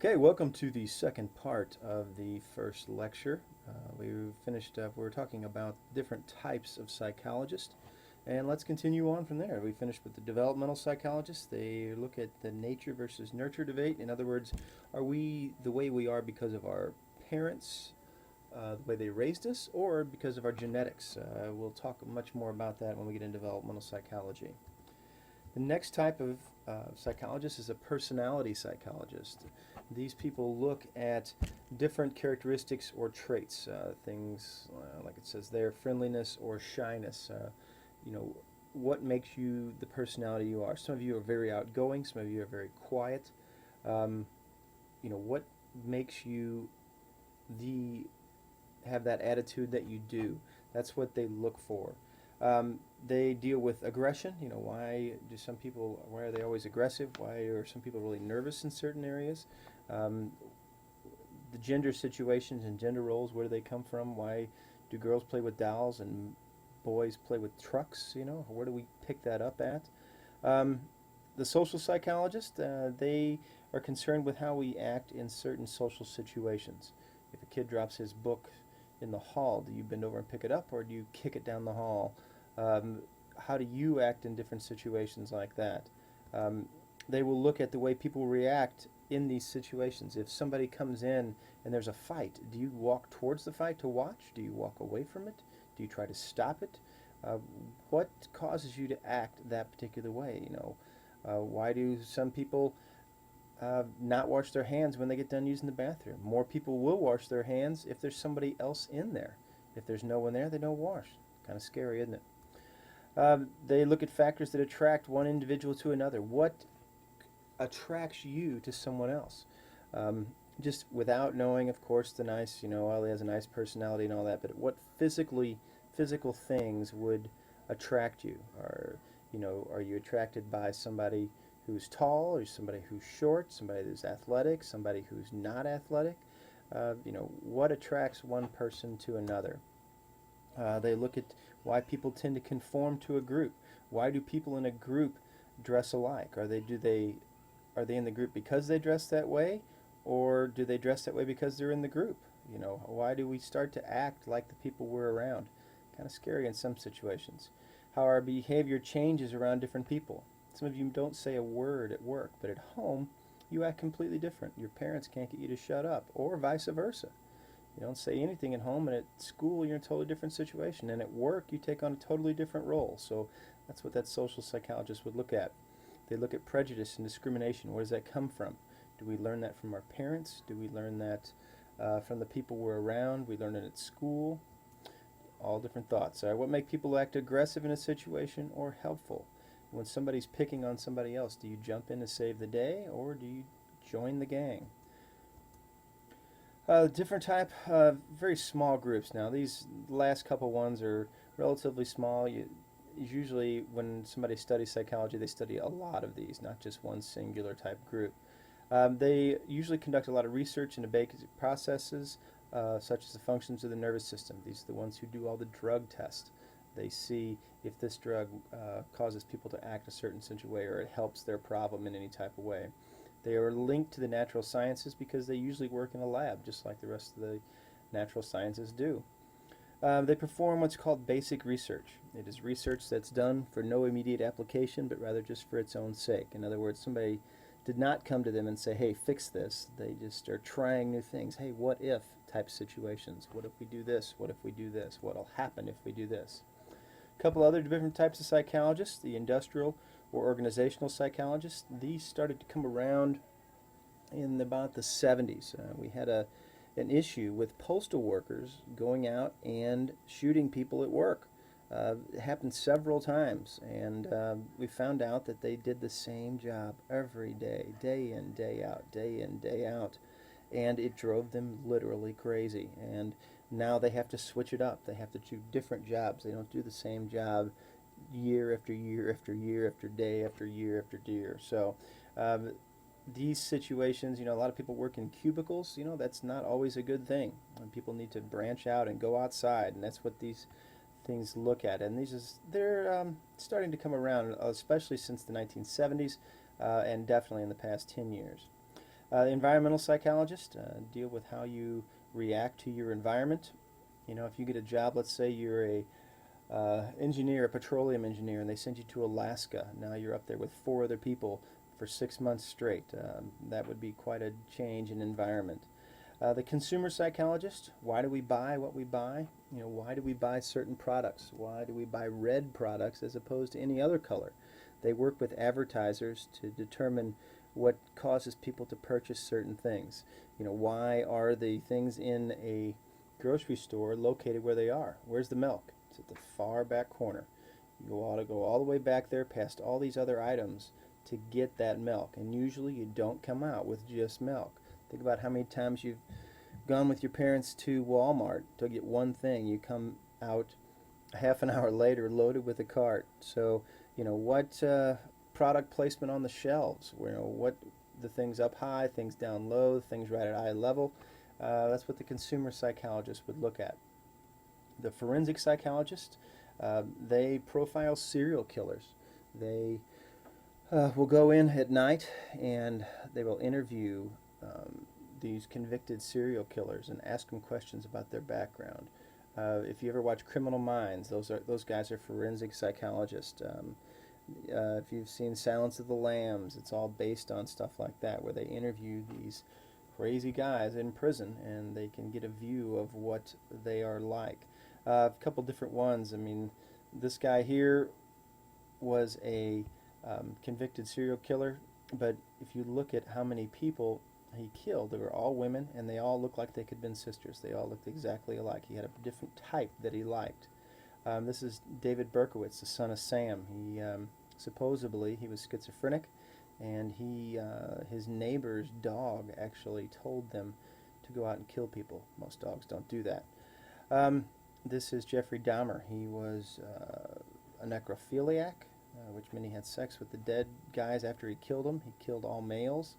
Okay, welcome to the second part of the first lecture. We finished up, we were talking about different types of psychologists, and let's continue on from there. We finished with the developmental psychologists. They look at the nature versus nurture debate. In other words, are we the way we are because of our parents, the way they raised us, or because of our genetics? We'll talk much more about that when we get into developmental psychology. The next type of psychologist is a personality psychologist. These people look at different characteristics or traits, things like it says there, friendliness or shyness. You know, what makes you the personality you are. Some of you are very outgoing, some of you are very quiet. Um, what makes you the have that attitude that you do. That's what they look for. They deal with aggression. Why are they always aggressive? Why are some people really nervous in certain areas? Um, the gender situations and gender roles, where do they come from? Why do girls play with dolls and boys play with trucks? Where do we pick that up at? Um, the social psychologist, they are concerned with how we act in certain social situations. If a kid drops his book in the hall, do you bend over and pick it up, or do you kick it down the hall? Um, how do you act in different situations like that? Um, they will look at the way people react in these situations. If somebody comes in and there's a fight, do you walk towards the fight to watch? Do you walk away from it? Do you try to stop it? Uh, what causes you to act that particular way? Why do some people not wash their hands when they get done using the bathroom? More people will wash their hands if there's somebody else in there. If there's no one there, they don't wash. Kind of scary, isn't it? They look at factors that attract one individual to another. What attracts you to someone else? Just without knowing, of course, the nice, well, he has a nice personality and all that, but what physical things would attract you? Are you attracted by somebody who's tall, or somebody who's short, somebody who's athletic, somebody who's not athletic? What attracts one person to another? They look at why people tend to conform to a group. Why do people in a group dress alike? Are they in the group because they dress that way, or do they dress that way because they're in the group? Why do we start to act like the people we're around? Kind of scary in some situations. How our behavior changes around different people. Some of you don't say a word at work, but at home you act completely different. Your parents can't get you to shut up, or vice versa. You don't say anything at home, and at school you're in a totally different situation, and at work you take on a totally different role. So that's what that social psychologist would look at. They look at prejudice and discrimination. Where does that come from? Do we learn that from our parents? Do we learn that from the people we're around? We learn it at school. All different thoughts. What make people act aggressive in a situation or helpful? When somebody's picking on somebody else, do you jump in to save the day, or do you join the gang? Different type, very small groups now. These last couple ones are relatively small. Usually when somebody studies psychology, they study a lot of these, not just one singular type group. They usually conduct a lot of research into basic processes, such as the functions of the nervous system. These are the ones who do all the drug tests. They see if this drug causes people to act a certain way, or it helps their problem in any type of way. They are linked to the natural sciences because they usually work in a lab, just like the rest of the natural sciences do. They perform what's called basic research. It is research that's done for no immediate application, but rather just for its own sake. In other words, somebody did not come to them and say, hey, fix this. They just are trying new things. Hey, what if type situations? What if we do this? What if we do this? What'll happen if we do this? A couple other different types of psychologists, the industrial or organizational psychologists. These started to come around in about the 70s. We had an issue with postal workers going out and shooting people at work. It happened several times, and we found out that they did the same job every day, day in, day out, day in, day out, and it drove them literally crazy. And now they have to switch it up. They have to do different jobs. They don't do the same job year after year after year after day after year after year. So these situations, a lot of people work in cubicles. That's not always a good thing. And people need to branch out and go outside, and that's what these things look at. And they're starting to come around, especially since the 1970s, and definitely in the past 10 years. Environmental psychologist deal with how you react to your environment. You know, if you get a job, let's say you're a engineer, a petroleum engineer, and they send you to Alaska. Now you're up there with 4 other people for 6 months straight. That would be quite a change in environment. The consumer psychologist, why do we buy what we buy? You know, why do we buy certain products? Why do we buy red products as opposed to any other color? They work with advertisers to determine what causes people to purchase certain things. You know, why are the things in a grocery store located where they are? Where's the milk? It's at the far back corner. You ought to go all the way back there past all these other items to get that milk, and usually you don't come out with just milk. Think about how many times you've gone with your parents to Walmart to get one thing. You come out a half an hour later loaded with a cart. So, you know, what product placement on the shelves, you know, what the things up high, things down low, things right at eye level. That's what the consumer psychologist would look at. The forensic psychologist, they profile serial killers. They will go in at night and they will interview these convicted serial killers and ask them questions about their background. If you ever watch Criminal Minds, those guys are forensic psychologists. If you've seen Silence of the Lambs, it's all based on stuff like that, where they interview these crazy guys in prison and they can get a view of what they are like. A couple different ones. I mean, this guy here was a convicted serial killer, but if you look at how many people he killed, they were all women and they all looked like they could have been sisters. They all looked exactly alike. He had a different type that he liked. This is David Berkowitz, the son of Sam. He supposedly he was schizophrenic, and his neighbor's dog actually told them to go out and kill people. Most dogs don't do that. This is Jeffrey Dahmer. He was a necrophiliac, which meant he had sex with the dead guys after he killed them. He killed all males,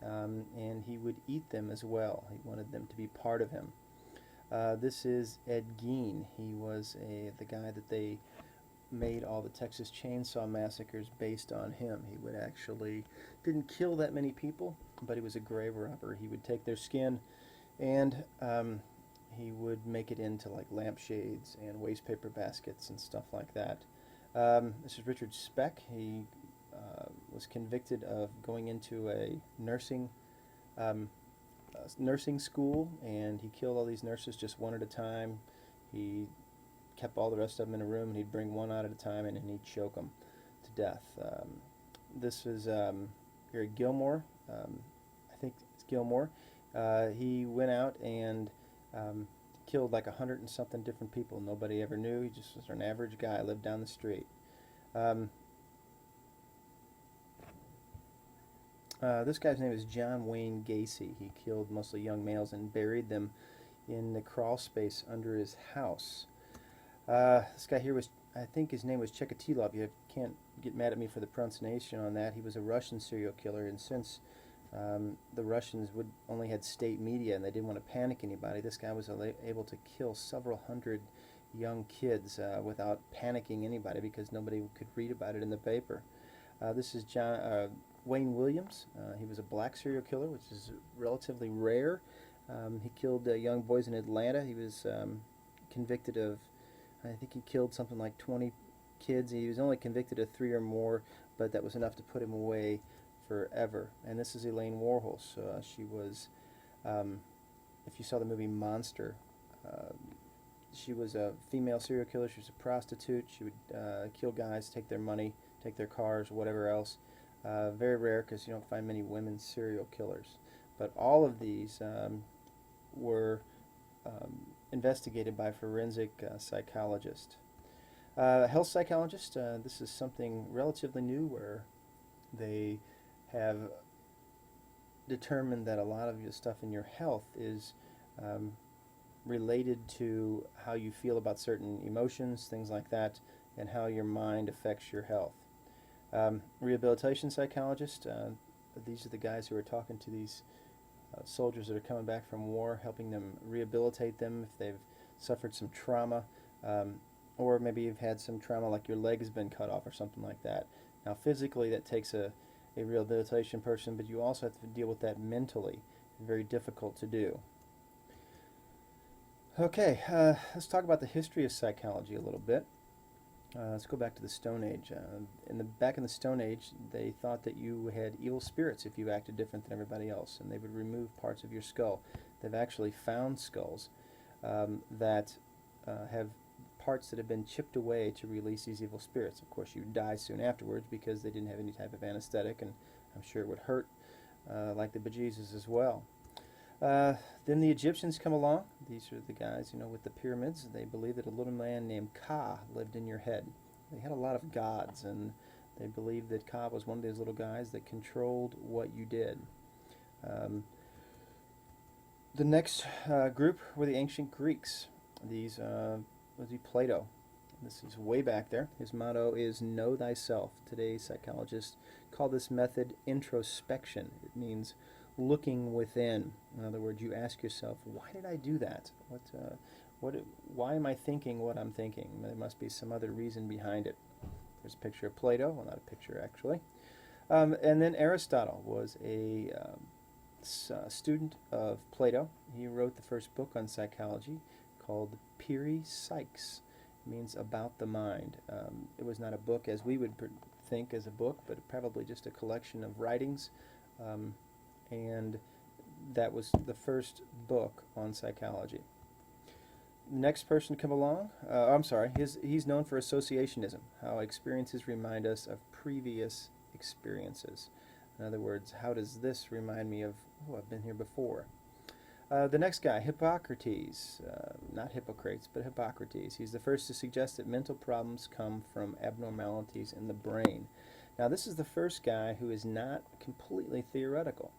and he would eat them as well. He wanted them to be part of him. This is Ed Gein. He was the guy that they made all the Texas Chainsaw Massacres based on him. He would actually didn't kill that many people, but he was a grave robber. He would take their skin and he would make it into like lampshades and waste paper baskets and stuff like that. This is Richard Speck. He was convicted of going into a nursing school, and he killed all these nurses just one at a time. He kept all the rest of them in a room, and he'd bring one out at a time, and then he'd choke them to death. This is Gary Gilmore. I think it's Gilmore. He went out and killed like 100 and something different people. Nobody ever knew. He just was an average guy, lived down the street. This guy's name is John Wayne Gacy. He killed mostly young males and buried them in the crawl space under his house. This guy here was, I think his name was Chikatilo. You can't get mad at me for the pronunciation on that. He was a Russian serial killer, and since the Russians only had state media and they didn't want to panic anybody, this guy was able to kill several hundred young kids without panicking anybody because nobody could read about it in the paper. This is Wayne Williams. He was a black serial killer, which is relatively rare. He killed young boys in Atlanta. He was convicted of, I think he killed something like 20 kids. He was only convicted of 3 or more, but that was enough to put him away forever. And this is Elaine Warhol. She was, if you saw the movie Monster, she was a female serial killer. She was a prostitute. She would kill guys, take their money, take their cars, whatever else. Very rare because you don't find many women serial killers. But all of these were investigated by forensic psychologists. Health psychologist, this is something relatively new where they have determined that a lot of your stuff in your health is related to how you feel about certain emotions, things like that, and how your mind affects your health. Rehabilitation psychologist, these are the guys who are talking to these soldiers that are coming back from war, helping them rehabilitate them if they've suffered some trauma, or maybe you've had some trauma like your leg has been cut off or something like that. Now physically that takes a a rehabilitation person, but you also have to deal with that mentally. Very difficult to do. Okay, let's talk about the history of psychology a little bit. Let's go back to the Stone Age. Back in the Stone Age, they thought that you had evil spirits if you acted different than everybody else, and they would remove parts of your skull. They've actually found skulls that have parts that have been chipped away to release these evil spirits. Of course, you die soon afterwards because they didn't have any type of anesthetic, and I'm sure it would hurt like the bejesus as well. Then the Egyptians come along. These are the guys, with the pyramids. They believe that a little man named Ka lived in your head. They had a lot of gods, and they believed that Ka was one of those little guys that controlled what you did. The next group were the ancient Greeks. These was Plato. This is way back there. His motto is "Know thyself." Today's psychologists call this method introspection. It means looking within. In other words, you ask yourself, why did I do that? Why am I thinking what I'm thinking? There must be some other reason behind it. There's a picture of Plato. Well, not a picture, actually. And then Aristotle was a student of Plato. He wrote the first book on psychology called Peri Psyches. It means about the mind. It was not a book as we would think as a book, but probably just a collection of writings. And that was the first book on psychology. Next person to come along, he's known for associationism, how experiences remind us of previous experiences. In other words, how does this remind me of, I've been here before. The next guy, Hippocrates, not Hippocrates, but Hippocrates. He's the first to suggest that mental problems come from abnormalities in the brain. Now, this is the first guy who is not completely theoretical.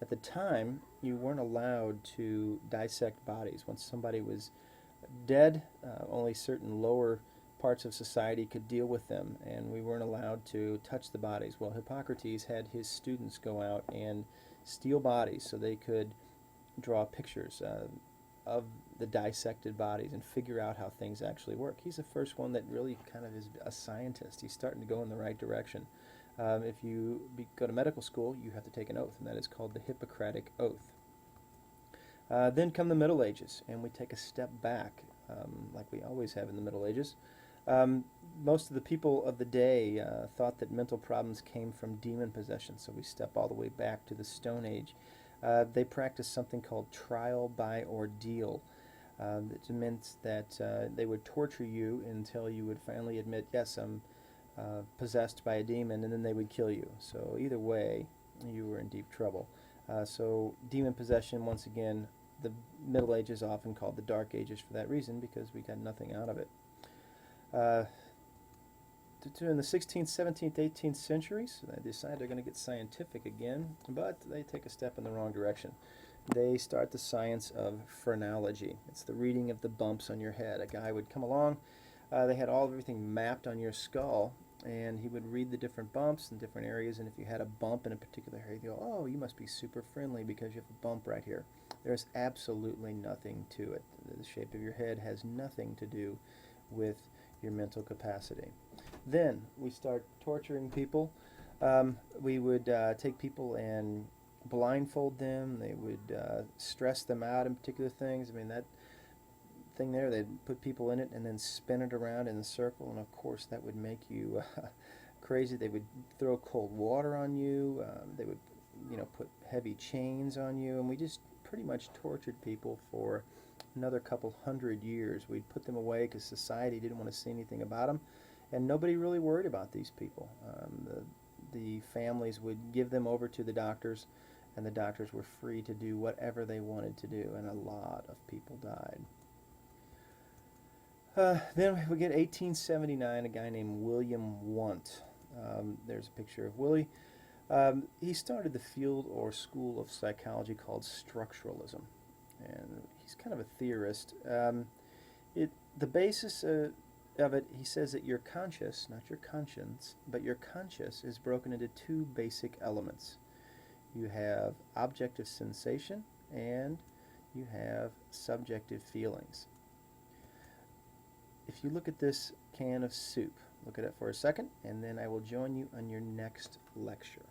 At the time, you weren't allowed to dissect bodies. Once somebody was dead, only certain lower parts of society could deal with them, and we weren't allowed to touch the bodies. Well, Hippocrates had his students go out and steal bodies so they could draw pictures of the dissected bodies and figure out how things actually work. He's the first one that really kind of is a scientist. He's starting to go in the right direction. If you go to medical school, you have to take an oath, and that is called the Hippocratic Oath. Then come the Middle Ages, and we take a step back, like we always have in the Middle Ages. Most of the people of the day thought that mental problems came from demon possession, so we step all the way back to the Stone Age. They practiced something called trial by ordeal. It meant that they would torture you until you would finally admit, yes, I'm possessed by a demon, and then they would kill you. So either way, you were in deep trouble. So demon possession, once again, the Middle Ages often called the Dark Ages for that reason, because we got nothing out of it. In the 16th, 17th, 18th centuries, they decide they're going to get scientific again, but they take a step in the wrong direction. They start the science of phrenology. It's the reading of the bumps on your head. A guy would come along, they had everything mapped on your skull, and he would read the different bumps in different areas, and if you had a bump in a particular area, he'd go, oh, you must be super friendly because you have a bump right here. There's absolutely nothing to it. The shape of your head has nothing to do with your mental capacity. Then we start torturing people. We would take people and blindfold them. They would stress them out in particular things. I mean, that thing there, they'd put people in it and then spin it around in a circle, and of course that would make you crazy. They would throw cold water on you. They would, put heavy chains on you, and we just pretty much tortured people for another couple hundred years. We'd put them away because society didn't want to see anything about them, and nobody really worried about these people. The families would give them over to the doctors, and the doctors were free to do whatever they wanted to do, and a lot of people died. Then we get 1879, a guy named William Wundt. There's a picture of Willie. He started the field or school of psychology called structuralism, and he's kind of a theorist. The basis of it, he says that your conscious, not your conscience, but your conscious is broken into two basic elements. You have objective sensation and you have subjective feelings. If you look at this can of soup, Look at it for a second, and then I will join you on your next lecture.